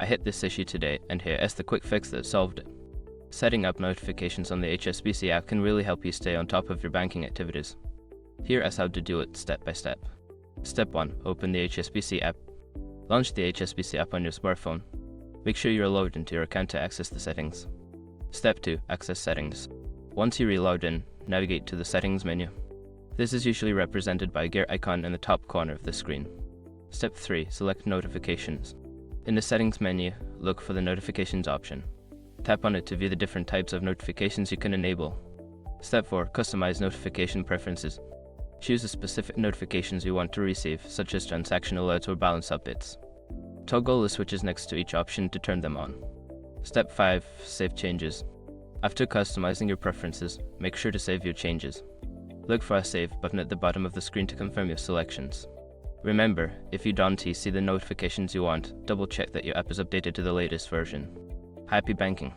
I hit this issue today, and here is the quick fix that solved it. Setting up notifications on the HSBC app can really help you stay on top of your banking activities. Here is how to do it step by step. Step 1. Open the HSBC app. Launch the HSBC app on your smartphone. Make sure you're logged into your account to access the settings. Step 2. Access settings. Once you're logged in, navigate to the settings menu. This is usually represented by a gear icon in the top corner of the screen. Step 3. Select notifications. In the settings menu, look for the notifications option. Tap on it to view the different types of notifications you can enable. Step 4. Customize notification preferences. Choose the specific notifications you want to receive, such as transaction alerts or balance updates. Toggle the switches next to each option to turn them on. Step 5. Save changes. After customizing your preferences, make sure to save your changes. Look for a Save button at the bottom of the screen to confirm your selections. Remember, if you don't see the notifications you want, double check that your app is updated to the latest version. Happy banking!